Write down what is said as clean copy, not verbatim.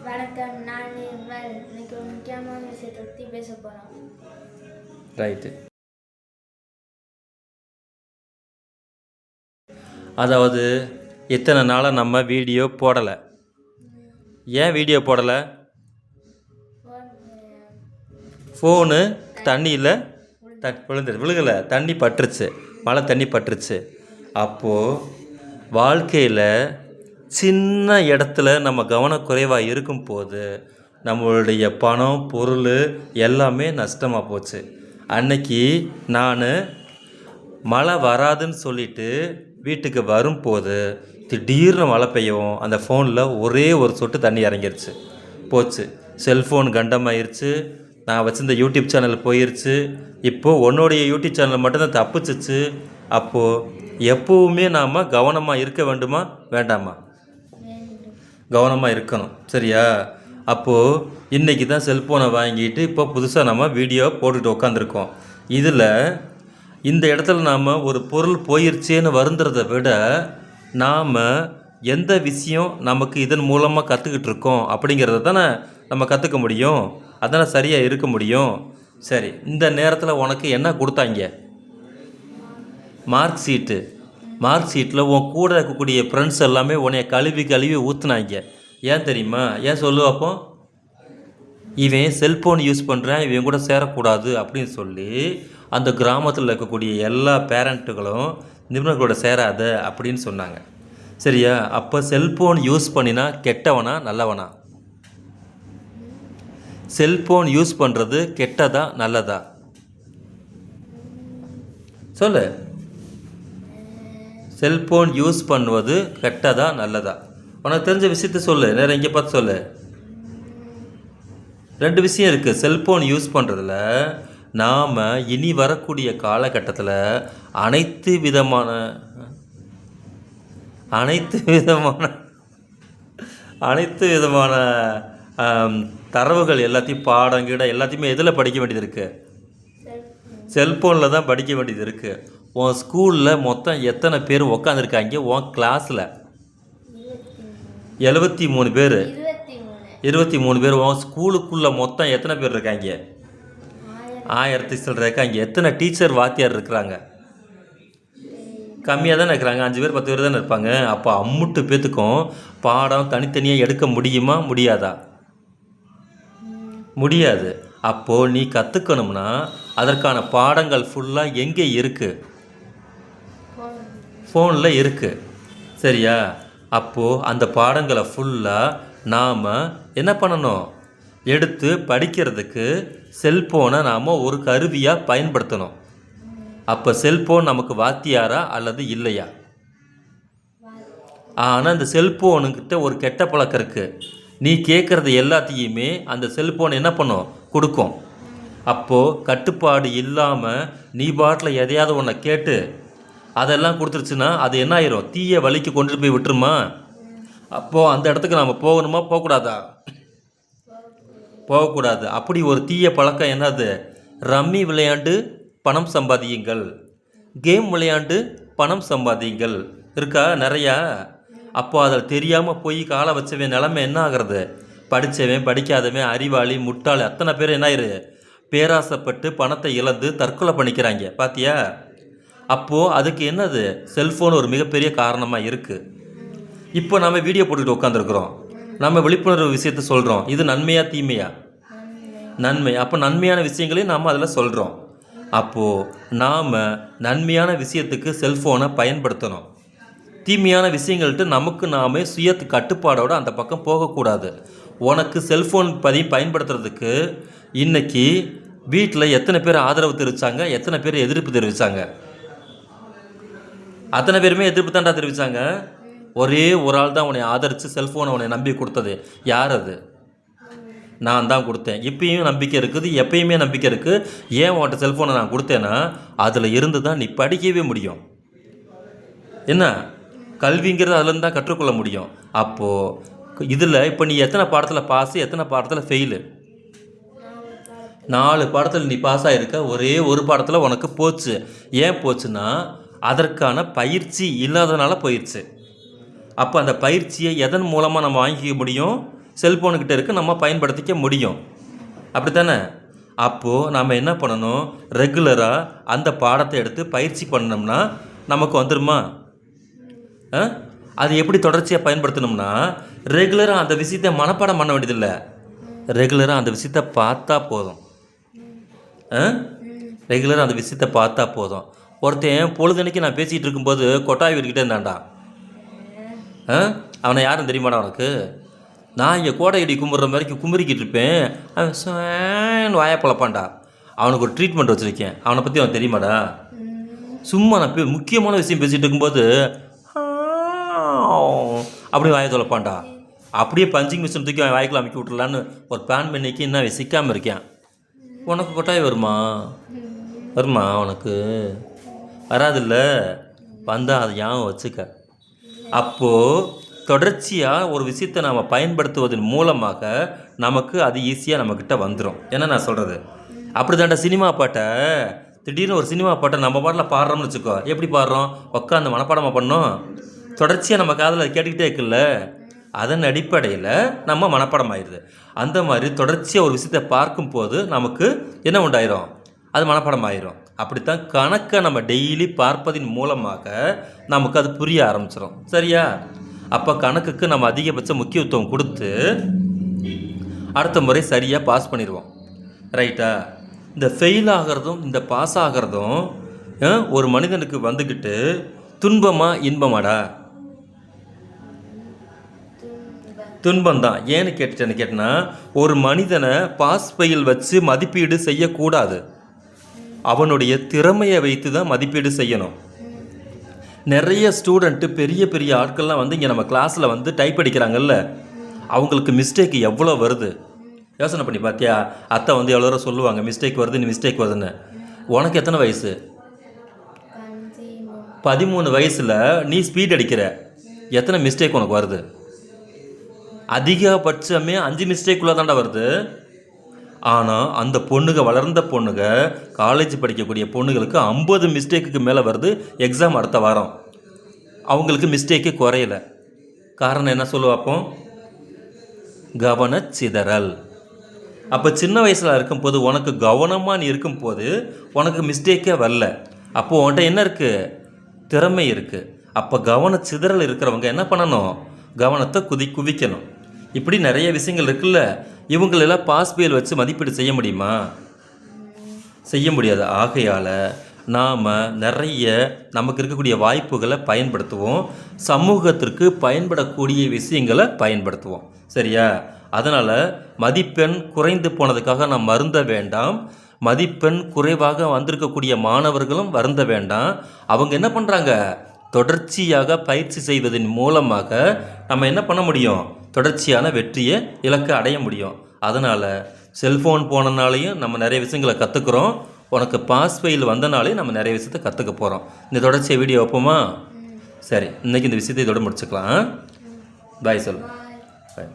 வணக்கம். நான் நிர்மல். இன்னைக்கு ஒரு முக்கியமான விஷயத்தை பற்றி பேச போகிறோம். ரைட்டு. அதாவது இத்தனை நாளாக நம்ம வீடியோ போடலை. ஏன் வீடியோ போடலை? ஃபோனு தண்ணியில் விழுகலை, தண்ணி பட்டுருச்சு, மழை தண்ணி பட்டுருச்சு. அப்போது வாழ்க்கையில் சின்ன இடத்துல நம்ம கவனக்குறைவாக இருக்கும்போது நம்மளுடைய பணம் பொருள் எல்லாமே நஷ்டமாக போச்சு. அன்னைக்கு நான் மழை வராதுன்னு சொல்லிட்டு வீட்டுக்கு வரும்போது திடீர்னு மழை பெய்யவும் அந்த ஃபோனில் ஒரே ஒரு சொட்டு தண்ணி இறங்கிருச்சு, போச்சு. செல்ஃபோன் கண்டமாயிருச்சு. நான் வச்சுருந்த யூடியூப் சேனல் போயிருச்சு. இப்போது உன்னுடைய யூடியூப் சேனல் மட்டும்தான் தப்பிச்சிச்சு. அப்போது எப்போவுமே நாம் கவனமாக இருக்க வேண்டுமா வேண்டாமா? கவனமாக இருக்கணும், சரியா? அப்போது இன்றைக்கி தான் செல்ஃபோனை வாங்கிட்டு இப்போ புதுசாக நம்ம வீடியோ போட்டுக்கிட்டு உட்காந்துருக்கோம். இதில் இந்த இடத்துல நாம் ஒரு பொருள் போயிருச்சேன்னு வருந்துறதை விட நாம் எந்த விஷயம் நமக்கு இதன் மூலமாக கற்றுக்கிட்டு இருக்கோம் அப்படிங்கிறத தானே நம்ம கற்றுக்க முடியும், அதானே சரியாக இருக்க முடியும். சரி, இந்த நேரத்தில் உனக்கு என்ன கொடுத்தாங்க? மார்க் ஷீட்டில் உன் கூட இருக்கக்கூடிய ஃப்ரெண்ட்ஸ் எல்லாமே உன்னைய கழுவி ஊற்றுனாங்க. ஏன் தெரியுமா? ஏன் சொல்லு அப்போ? இவன் செல்ஃபோன் யூஸ் பண்ணுறான், இவன் கூட சேரக்கூடாது அப்படின்னு சொல்லி அந்த கிராமத்தில் இருக்கக்கூடிய எல்லா பேரண்ட்டுகளும் நிபுணர்களோட சேராத அப்படின்னு சொன்னாங்க, சரியா? அப்போ செல்ஃபோன் யூஸ் பண்ணினா கெட்டவனா நல்லவனா? செல்ஃபோன் யூஸ் பண்ணுறது கெட்டதா நல்லதா சொல்லு. செல்ஃபோன் யூஸ் பண்ணுவது கெட்டதா நல்லதா? உனக்கு தெரிஞ்ச விஷயத்த சொல்லு, நேரம் இங்கே பார்த்து சொல்லு. ரெண்டு விஷயம் இருக்குது. செல்ஃபோன் யூஸ் பண்ணுறதுல நாம் இனி வரக்கூடிய காலகட்டத்தில் அனைத்து விதமான தரவுகள் எல்லாத்தையும் பாடங்கிட எல்லாத்தையுமே எதில் படிக்க வேண்டியது இருக்குது? செல்ஃபோனில் தான் படிக்க வேண்டியது இருக்குது. உன் ஸ்கூலில் மொத்தம் எத்தனை பேர் உக்காந்துருக்காங்க? உன் கிளாஸில் 73 பேர். 23 பேர். உன் ஸ்கூலுக்குள்ளே மொத்தம் எத்தனை பேர் இருக்காங்க? 1000 சில்லரை இருக்காங்க. எத்தனை டீச்சர் வாத்தியார் இருக்கிறாங்க? கம்மியாக தானே இருக்கிறாங்க, 5 பேர் 10 பேர் தானே இருப்பாங்க. அப்போ அம்முட்டு பேத்துக்கும் பாடம் தனித்தனியாக எடுக்க முடியுமா முடியாதா? முடியாது. அப்போது நீ கற்றுக்கணும்னா அதற்கான பாடங்கள் ஃபுல்லாக எங்கே இருக்குது? ஃபோனில் இருக்குது, சரியா? அப்போது அந்த பாடங்களை ஃபுல்லாக நாம் என்ன பண்ணணும்? எடுத்து படிக்கிறதுக்கு செல்ஃபோனை நாம் ஒரு கருவியாக பயன்படுத்தணும். அப்போ செல்ஃபோன் நமக்கு வாத்தியாரா அல்லது இல்லையா? ஆனால் அந்த செல்ஃபோனுக்கிட்ட ஒரு கெட்ட பழக்கம் இருக்குது. நீ கேட்குறது எல்லாத்தையுமே அந்த செல்ஃபோன் என்ன பண்ணும்? கொடுக்கும். அப்போது கட்டுப்பாடு இல்லாமல் நீ பாட்டில் எதையாவது ஒன்றை கேட்டு அதெல்லாம் கொடுத்துருச்சுன்னா அது என்ன ஆயிரும்? தீய வலிக்கு கொண்டுட்டு போய் விட்டுருமா? அப்போது அந்த இடத்துக்கு நாம் போகணுமா போகக்கூடாதா? போகக்கூடாது. அப்படி ஒரு தீய பழக்கம் என்னது? ரம்மி விளையாண்டு பணம் சம்பாதியுங்கள், கேம் விளையாண்டு பணம் சம்பாதியுங்கள் இருக்கா நிறையா. அப்போ அதில் தெரியாமல் போய் காலை வச்சவன் நிலமை என்ன ஆகிறது? படித்தவன் படிக்காதவன் அறிவாளி முட்டாளி அத்தனை பேர் என்ன ஆயிரு? பேராசைப்பட்டு பணத்தை இழந்து தற்கொலை பண்ணிக்கிறாங்க, பார்த்தியா? அப்போது அதுக்கு என்னது? செல்ஃபோன் ஒரு மிகப்பெரிய காரணமாக இருக்குது. இப்போ நம்ம வீடியோ போட்டுக்கிட்டு உட்காந்துருக்குறோம், நம்ம விழிப்புணர்வு விஷயத்த சொல்கிறோம். இது நன்மையா தீமையா? நன்மை. அப்போ நன்மையான விஷயங்களையும் நாம் அதில் சொல்கிறோம். அப்போது நாம் நன்மையான விஷயத்துக்கு செல்ஃபோனை பயன்படுத்தணும். தீமையான விஷயங்கள்ட்டு நமக்கு நாமே சுய கட்டுப்பாடோடு அந்த பக்கம் போகக்கூடாது. உனக்கு செல்ஃபோன் பயன்படுத்துறதுக்கு இன்றைக்கி வீட்டில் எத்தனை பேர் ஆதரவு தெரிவித்தாங்க, எத்தனை பேர் எதிர்ப்பு தெரிவித்தாங்க? அத்தனை பேருமே எதிர்ப்பு தாண்டா தெரிவித்தாங்க. ஒரே ஒரு ஆள் தான் உன்னை ஆதரித்து செல்ஃபோனை உன்னை நம்பி கொடுத்தது. யார் அது? நான் தான் கொடுத்தேன். இப்பயும் நம்பிக்கை இருக்குது, எப்பயுமே நம்பிக்கை இருக்குது. ஏன் உன்கிட்ட செல்ஃபோனை நான் கொடுத்தேன்னா அதில் இருந்து தான் நீ படிக்கவே முடியும். என்ன கல்விங்கிறது அதுலேருந்து தான் கற்றுக்கொள்ள முடியும். அப்போது இதில் இப்போ நீ எத்தனை பாடத்தில் பாஸு, எத்தனை பாடத்தில் ஃபெயிலு? 4 பாடத்தில் நீ பாஸ் ஆகிருக்க, ஒரே ஒரு பாடத்தில் உனக்கு போச்சு. ஏன் போச்சுன்னா அதற்கான பயிற்சி இல்லாதனால போயிடுச்சு. அப்போ அந்த பயிற்சியை எதன் மூலமாக நம்ம வாங்கிக்க முடியும்? செல்ஃபோனுக்கிட்ட இருக்குது, நம்ம பயன்படுத்திக்க முடியும். அப்படி தானே? அப்போது நம்ம என்ன பண்ணணும், ரெகுலராக அந்த பாடத்தை எடுத்து பயிற்சி பண்ணோம்னா நமக்கு வந்துடுமா? அது எப்படி தொடர்ச்சியாக பயன்படுத்தணும்னா, ரெகுலராக அந்த விஷயத்தை மனப்பாடம் பண்ண வேண்டியதில்லை, ரெகுலராக அந்த விஷயத்தை பார்த்தா போதும். ரெகுலராக அந்த விஷயத்தை பார்த்தா போதும். ஒருத்தன் பொழுதன்னைக்கு நான் பேசிகிட்டு இருக்கும்போது கொட்டாய் விட்டுக்கிட்டே இருந்தான்டா. அவனை யாரும் தெரியுமாடா உனக்கு? நான் இங்கே கோடையடி கும்பிட்ற மாதிரி கும்பிரிக்கிட்டு இருப்பேன், அவன் வாயை பழப்பான்டா. அவனுக்கு ஒரு ட்ரீட்மெண்ட் வச்சுருக்கேன், அவனை பற்றி அவன் தெரியுமாடா? சும்மா நான் முக்கியமான விஷயம் பேசிகிட்டு இருக்கும்போது அப்படியே வாயை தொலைப்பான்டா. அப்படியே பஞ்சிங் மிஷின் தூக்கி அவன் வாய்க்குள்ள அமைக்கி விட்டுலான்னு ஒரு பிளான் பண்ணிக்கு இன்னும் சிக்காமல் இருக்கேன். உனக்கு கொட்டாய் வருமா? வருமா? உனக்கு வராதில்ல, வந்தால் அதை ஞாபகம் வச்சுக்க. அப்போது தொடர்ச்சியாக ஒரு விஷயத்தை நாம் பயன்படுத்துவதன் மூலமாக நமக்கு அது ஈஸியாக நம்மக்கிட்ட வந்துடும். என்ன நான் சொல்கிறது? அப்படி தாண்டா சினிமா பாட்டை, திடீர்னு ஒரு சினிமா பாட்டை நம்ம பாட்டில் பாடுறோம்னு வச்சுக்கோ. எப்படி பாடுறோம்? உட்காந்து மனப்பாடமாக பண்ணோம், தொடர்ச்சியாக நம்ம காதில் அது கேட்டுக்கிட்டே இருக்குல்ல, அதன் அடிப்படையில் நம்ம மனப்பாடம் ஆயிடுது. அந்த மாதிரி தொடர்ச்சியாக ஒரு விஷயத்தை பார்க்கும்போது நமக்கு என்ன உண்டாயிரும்? அது மனப்பாடம் ஆயிரும். அப்படித்தான் கணக்கை நம்ம டெய்லி பார்ப்பதின் மூலமாக நமக்கு அது புரிய ஆரம்பிச்சிடும். சரியா? அப்போ கணக்குக்கு நம்ம அதிகபட்ச முக்கியத்துவம் கொடுத்து அடுத்த முறை சரியாக பாஸ் பண்ணிடுவோம். ரைட்டா? இந்த ஃபெயில் ஆகிறதும் இந்த பாஸ் ஆகிறதும் ஒரு மனிதனுக்கு வந்துக்கிட்டு துன்பமா இன்பமாடா? துன்பம்தான். ஏன்னு கேட்டேன்னா, ஒரு மனிதனை பாஸ் ஃபெயில் வச்சு மதிப்பீடு செய்யக்கூடாது, அவனுடைய திறமையை வைத்து தான் மதிப்பீடு செய்யணும். நிறைய ஸ்டூடெண்ட்டு பெரிய பெரிய ஆட்கள்லாம் வந்து இங்கே நம்ம கிளாஸில் வந்து டைப் அடிக்கிறாங்கல்ல, அவங்களுக்கு மிஸ்டேக் எவ்வளோ வருது யோசனை பண்ணி பார்த்தியா? அத்தை வந்து எவ்வளோ தூரம் சொல்லுவாங்க மிஸ்டேக் வருது, நீ மிஸ்டேக் வருதுன்னு. உனக்கு எத்தனை வயசு? 13 வயசில் நீ ஸ்பீட் அடிக்கிற, எத்தனை மிஸ்டேக் உனக்கு வருது? அதிகபட்சமே 5 மிஸ்டேக்குள்ளே தாண்டா வருது. ஆனால் அந்த பொண்ணுங்க, வளர்ந்த பொண்ணுங்க, காலேஜ் படிக்கக்கூடிய பொண்ணுங்களுக்கு 50 மிஸ்டேக்குக்கு மேலே வருது. எக்ஸாம் அடுத்த வாரம், அவங்களுக்கு மிஸ்டேக்கே குறையலை. காரணம் என்ன சொல்லுவாப்போ? கவனச்சிதறல். அப்போ சின்ன வயசில் இருக்கும்போது உனக்கு கவனமாக நீ இருக்கும்போது உனக்கு மிஸ்டேக்கே வரல. அப்போது உன்கிட்ட என்ன இருக்குது? திறமை இருக்குது. அப்போ கவனச்சிதறல் இருக்கிறவங்க என்ன பண்ணணும்? கவனத்தை குவிக்கணும். இப்படி நிறைய விஷயங்கள் இருக்குல்ல, இவங்களெல்லாம் பாஸ் ஃபெயில் வச்சு மதிப்பீடு செய்ய முடியுமா? செய்ய முடியாது. ஆகையால் நாம் நிறைய நமக்கு இருக்கக்கூடிய வாய்ப்புகளை பயன்படுத்துவோம், சமூகத்திற்கு பயன்படக்கூடிய விஷயங்களை பயன்படுத்துவோம். சரியா? அதனால் மதிப்பெண் குறைந்து போனதுக்காக நாம் வருந்த வேண்டாம், மதிப்பெண் குறைவாக வந்திருக்கக்கூடிய மாணவர்களும் வருந்த வேண்டாம். அவங்க என்ன பண்ணுறாங்க? தொடர்ச்சியாக பயிற்சி செய்வதன் மூலமாக நம்ம என்ன பண்ண முடியும்? தொடர்ச்சியான வெற்றியை இலக்கை அடைய முடியும். அதனால் செல்ஃபோன் போனனாலையும் நம்ம நிறைய விஷயங்களை கற்றுக்குறோம், உனக்கு பாஸ் ஃபெயில் வந்தனாலே நம்ம நிறைய விஷயத்தை கற்றுக்க போகிறோம். இந்த தொடர்ச்சியை வீடியோ வைப்போமா? சரி, இன்றைக்கி இந்த விஷயத்தை இதோடு முடிச்சுக்கலாம். பாய் சொல்லு. பாய்.